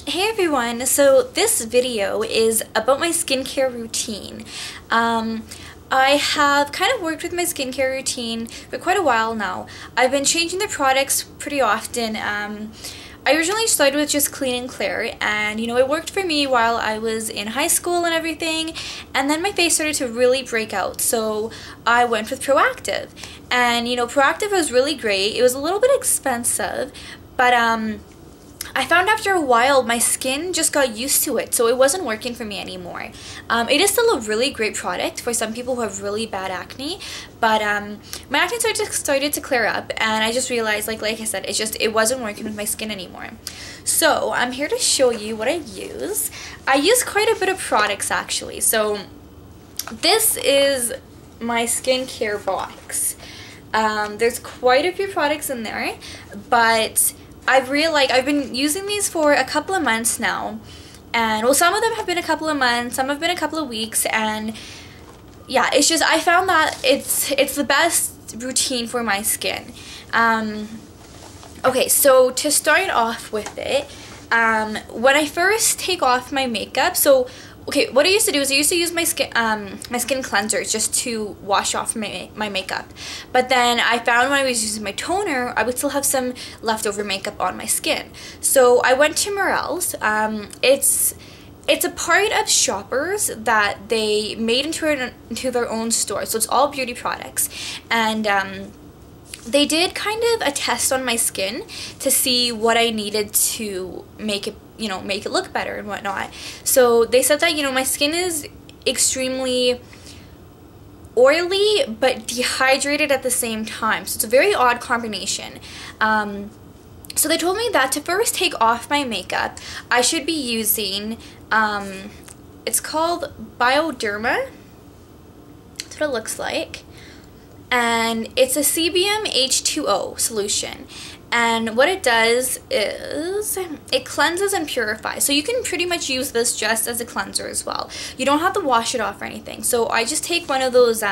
Hey everyone, so this video is about my skincare routine. I have kind of worked with my skincare routine for quite a while now. I've been changing the products pretty often. I originally started with just Clean and Clear, and it worked for me while I was in high school and everything, and then my face started to really break out, so I went with Proactive. And Proactive was really great. It was a little bit expensive, but I found after a while my skin just got used to it, so it wasn't working for me anymore. It is still a really great product for some people who have really bad acne, but my acne started to clear up, and I just realized, like I said, it wasn't working with my skin anymore. So I'm here to show you what I use. I use quite a bit of products actually. So this is my skincare box. There's quite a few products in there, but I've been using these for a couple of months now, and well, some of them have been a couple of months, some have been a couple of weeks, and yeah, I found that it's the best routine for my skin. Okay, so to start off with it, when I first take off my makeup, okay, what I used to do is I used to use my skin cleanser just to wash off my makeup. But then I found when I was using my toner, I would still have some leftover makeup on my skin. So I went to Morel's. It's a part of Shoppers that they made into their own store. So it's all beauty products. And they did kind of a test on my skin to see what I needed to make it look better and whatnot. So they said that my skin is extremely oily but dehydrated at the same time, so it's a very odd combination. So they told me that to first take off my makeup, I should be using it's called Bioderma. That's what it looks like. And it's a sebium H2O solution. And what it does is it cleanses and purifies. So you can pretty much use this just as a cleanser as well. You don't have to wash it off or anything. So I just take one of those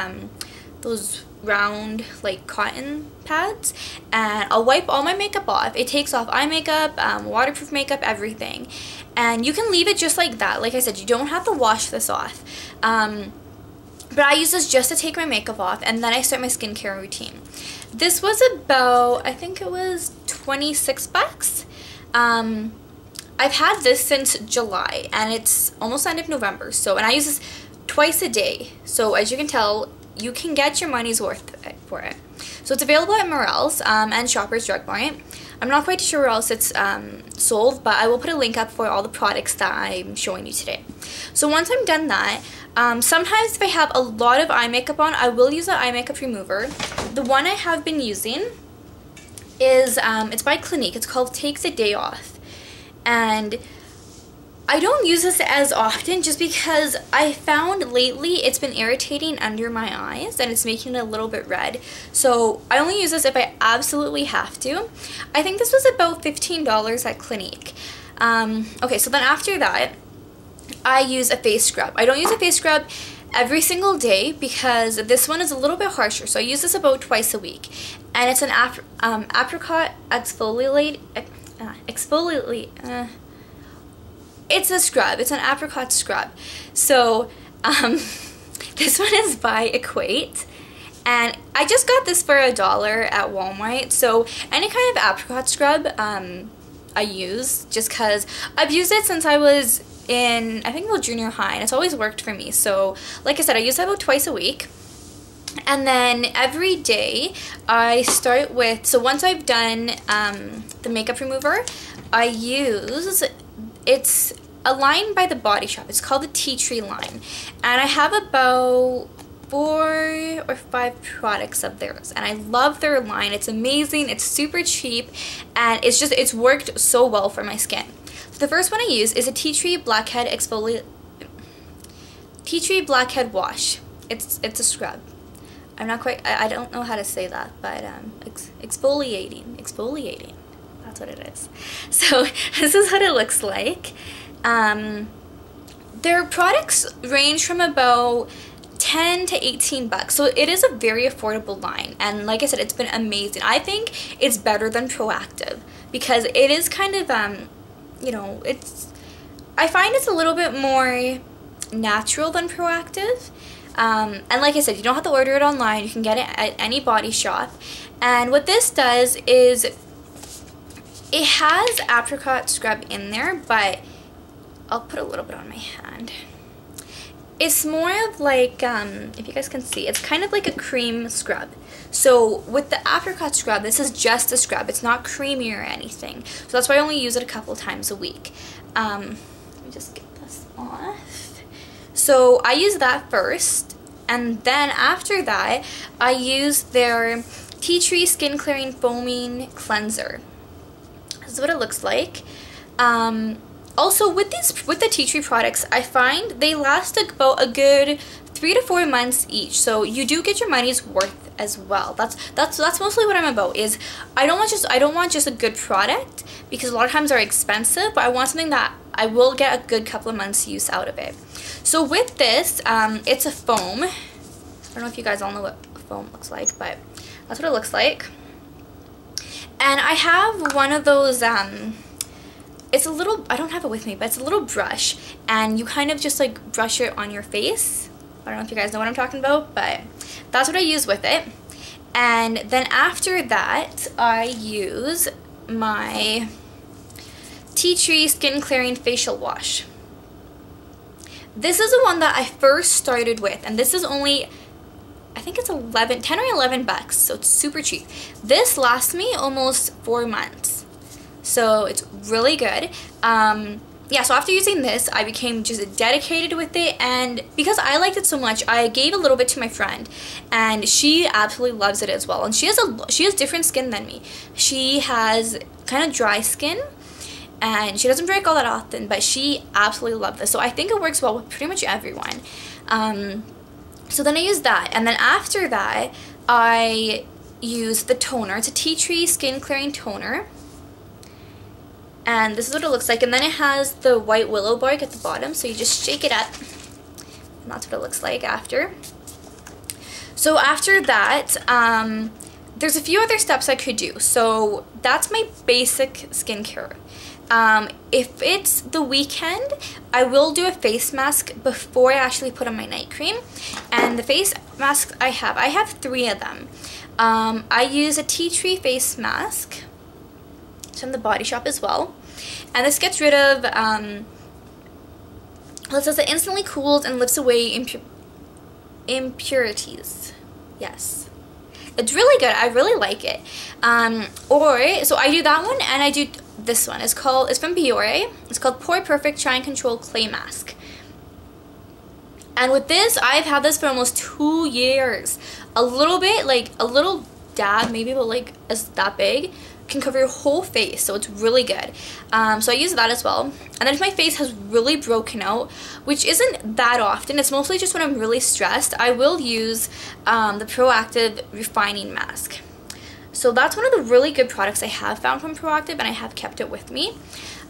round like cotton pads, and I'll wipe all my makeup off. It takes off eye makeup, waterproof makeup, everything. And you can leave it just like that. Like I said, you don't have to wash this off. But I use this just to take my makeup off, and then I start my skincare routine. This was about, I think it was 26 bucks. I've had this since July, and it's almost end of November. And I use this twice a day. So as you can tell, you can get your money's worth for it. So it's available at Morel's and Shoppers Drug Mart. I'm not quite sure where else it's sold, but I will put a link up for all the products that I'm showing you today. So once I'm done that, sometimes if I have a lot of eye makeup on, I will use an eye makeup remover. The one I have been using is, it's by Clinque. It's called Take the Day Off. And I don't use this as often just because I found lately it's been irritating under my eyes and it's making it a little bit red. So I only use this if I absolutely have to. I think this was about $15 at Clinique. Okay, so then after that, I use a face scrub. I don't use a face scrub every single day because this one is a little bit harsher. So I use this about twice a week. And it's an apricot it's a scrub. It's an apricot scrub. So this one is by Equate, and I just got this for $1 at Walmart. So any kind of apricot scrub I use, just because I've used it since I was in, I think, junior high, and it's always worked for me. So like I said, I use it about twice a week. And then every day I start with, so once I've done the makeup remover, I use, it's a line by the Body Shop. It's called the Tea Tree line, and I have about 4 or 5 products of theirs, and I love their line. It's amazing. It's super cheap, and it's worked so well for my skin. So the first one I use is a Tea Tree Blackhead Wash. It's a scrub. I'm not quite, I don't know how to say that, but exfoliating. That's what it is. So this is what it looks like. Their products range from about 10 to 18 bucks. So it is a very affordable line. And like I said, it's been amazing. I think it's better than Proactive because it is kind of, you know, I find it's a little bit more natural than Proactive. And like I said, you don't have to order it online. You can get it at any body shop. And what this does is it has apricot scrub in there, but I'll put a little bit on my hand. It's more of like, if you guys can see, it's kind of like a cream scrub. So with the apricot scrub, this is just a scrub. It's not creamy or anything. So that's why I only use it a couple times a week. Let me just get this off. So I use that first, and then after that, I use their Tea Tree Skin Clearing Foaming Cleanser. This is what it looks like. Also, with the tea tree products, I find they last about a good 3 to 4 months each. So you do get your money's worth as well. That's mostly what I'm about. Is I don't want just a good product, because a lot of times they're expensive, but I want something that I will get a good couple of months use out of it. So with this, it's a foam. I don't know if you guys all know what foam looks like, but that's what it looks like. And I have one of those, it's a little, I don't have it with me, but it's a little brush, and you kind of just like brush it on your face. I don't know if you guys know what I'm talking about, but that's what I use with it. And then after that, I use my Tea Tree Skin Clearing Facial Wash. This is the one that I first started with, and this is only, I think it's 10 or 11 bucks, so it's super cheap. This lasts me almost 4 months. So it's really good. Yeah, so after using this, I became just dedicated with it, and because I liked it so much, I gave a little bit to my friend, and she absolutely loves it as well. And she has different skin than me. She has kind of dry skin, and she doesn't break all that often, but she absolutely loved this. So I think it works well with pretty much everyone. So then I used that, and then after that, I used the toner. It's a Tea Tree Skin Clearing Toner. And this is what it looks like, and then it has the white willow bark at the bottom, so you just shake it up, and that's what it looks like after. So after that, there's a few other steps I could do. So that's my basic skincare. If it's the weekend, I will do a face mask before I actually put on my night cream. And the face masks I have 3 of them. I use a tea tree face mask. It's from the Body Shop as well. And this gets rid of, it says it instantly cools and lifts away impurities. Yes. It's really good. I really like it. So I do that one, and I do this one. It's from Biore. It's called Pore Perfect Shine Control Clay Mask. And with this, I've had this for almost 2 years. A little bit, like a little dab, maybe about like that big, can cover your whole face, so it's really good. So I use that as well. And then if my face has really broken out, which isn't that often, it's mostly just when I'm really stressed, I will use the Proactive Refining Mask. So that's one of the really good products I have found from Proactive, and I have kept it with me.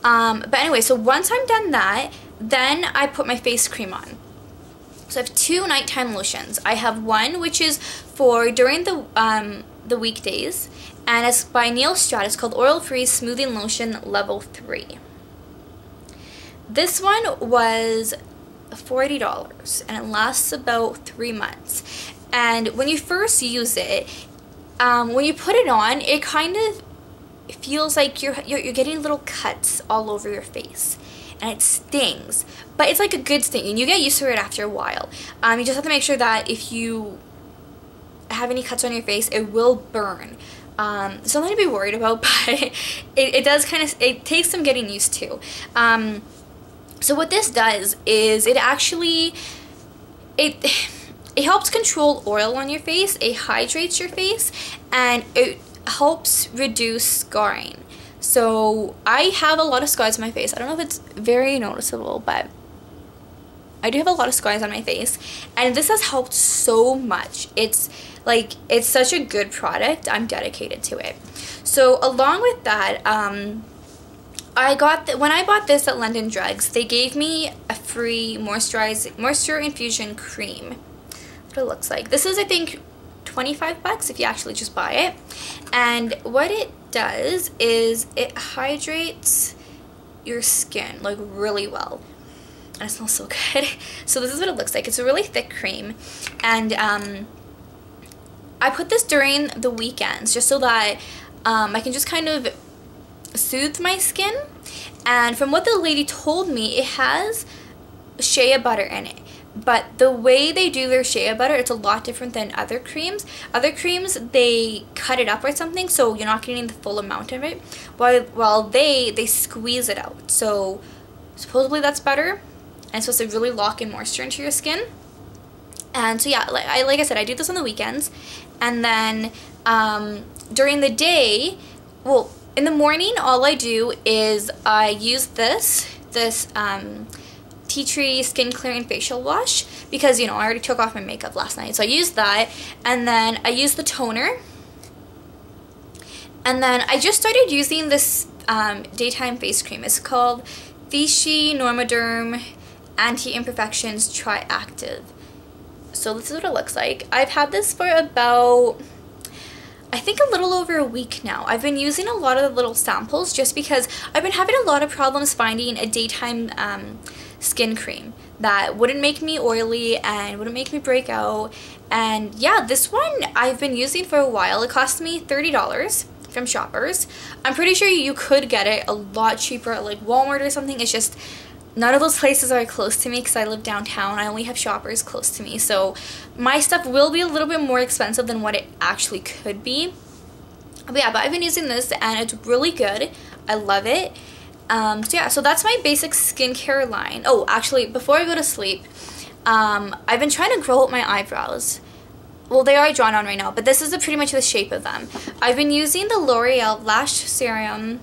But anyway, so once I'm done that, then I put my face cream on. So I have 2 nighttime lotions. I have one which is for during the weekdays, and it's by Neostrata. It's called Oil Free Smoothing Lotion Level 3. This one was $40, and it lasts about 3 months. And when you first use it, when you put it on, it kind of feels like you're getting little cuts all over your face, and it stings. But it's like a good sting, and you get used to it after a while. You just have to make sure that if you have any cuts on your face, it will burn. Something to be worried about, but it does kind of, it takes some getting used to. So what this does is it actually, it helps control oil on your face, it hydrates your face, and it helps reduce scarring. So I have a lot of scars on my face. I don't know if it's very noticeable, but I do have a lot of scars on my face, and this has helped so much. It's such a good product. I'm dedicated to it. So along with that, when I bought this at London Drugs, they gave me a free moisture infusion cream. What it looks like. This is, I think, 25 bucks if you actually just buy it. And what it does is it hydrates your skin like really well. And it smells so good. So this is what it looks like. It's a really thick cream, and I put this during the weekends just so that I can just kind of soothe my skin. And from what the lady told me, it has shea butter in it. But the way they do their shea butter, it's a lot different than other creams. Other creams, they cut it up or something, so you're not getting the full amount of it. While they squeeze it out. So supposedly that's better. And it's supposed to really lock in moisture into your skin. And so yeah, like I said, I do this on the weekends. And then during the day, well, in the morning, all I do is I use this tea tree skin clearing facial wash, because, you know, I already took off my makeup last night. So I used that, and then I use the toner. And then I just started using this daytime face cream. It's called Vichy Normoderm Anti-Imperfections Tri-Active. So this is what it looks like. I've had this for about, I think, a little over a week now. I've been using a lot of the little samples just because I've been having a lot of problems finding a daytime skin cream that wouldn't make me oily and wouldn't make me break out. And yeah, this one I've been using for a while. It cost me $30 from Shoppers. I'm pretty sure you could get it a lot cheaper at like Walmart or something. It's just none of those places are close to me because I live downtown. I only have Shoppers close to me, so my stuff will be a little bit more expensive than what it actually could be. But yeah, but I've been using this and it's really good. I love it. So yeah, so that's my basic skincare line. Oh, actually, before I go to sleep, I've been trying to grow out my eyebrows. Well, they are drawn on right now, but this is pretty much the shape of them. I've been using the L'Oreal Lash Serum.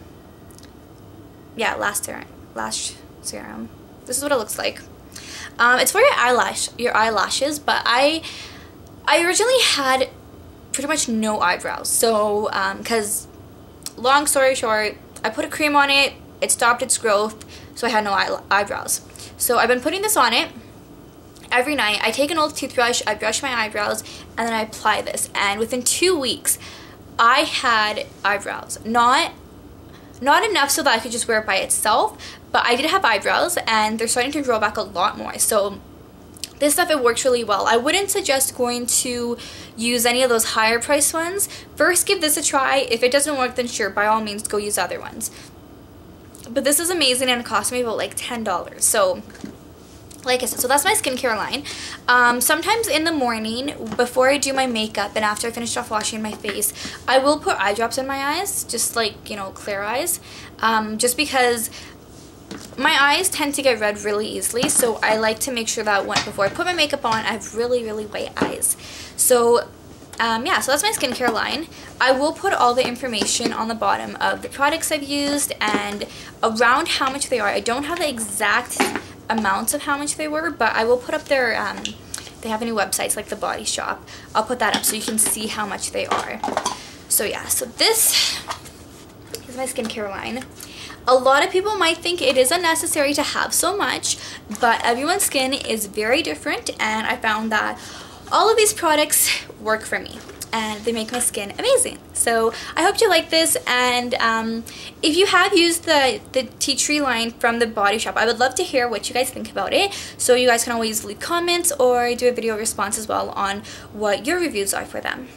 Yeah, Lash Serum. This is what it looks like. It's for your eyelashes, but I originally had pretty much no eyebrows. So, because long story short, I put a cream on it, it stopped its growth, so I had no eyebrows. So I've been putting this on it every night. I take an old toothbrush, I brush my eyebrows, and then I apply this. And within 2 weeks, I had eyebrows. Not enough so that I could just wear it by itself, but I did have eyebrows, and they're starting to grow back a lot more. So this stuff, it works really well. I wouldn't suggest going to use any of those higher price ones. First, give this a try. If it doesn't work, then sure, by all means, go use other ones. But this is amazing, and it cost me about like $10. So like I said, so that's my skincare line. Sometimes in the morning, before I do my makeup and after I finish off washing my face, I will put eye drops in my eyes, just like, you know, clear eyes. Just because my eyes tend to get red really easily, so I like to make sure that before I put my makeup on, I have really, really white eyes. So yeah, so that's my skincare line. I will put all the information on the bottom of the products I've used and around how much they are. I don't have the exact amounts of how much they were, but I will put up their, they have any websites like the Body Shop. I'll put that up so you can see how much they are. So yeah, so this is my skincare line. A lot of people might think it is unnecessary to have so much, but everyone's skin is very different, and I found that all of these products work for me and they make my skin amazing. So I hope you like this, and if you have used the tea tree line from the Body Shop, I would love to hear what you guys think about it. So you guys can always leave comments or do a video response as well on what your reviews are for them.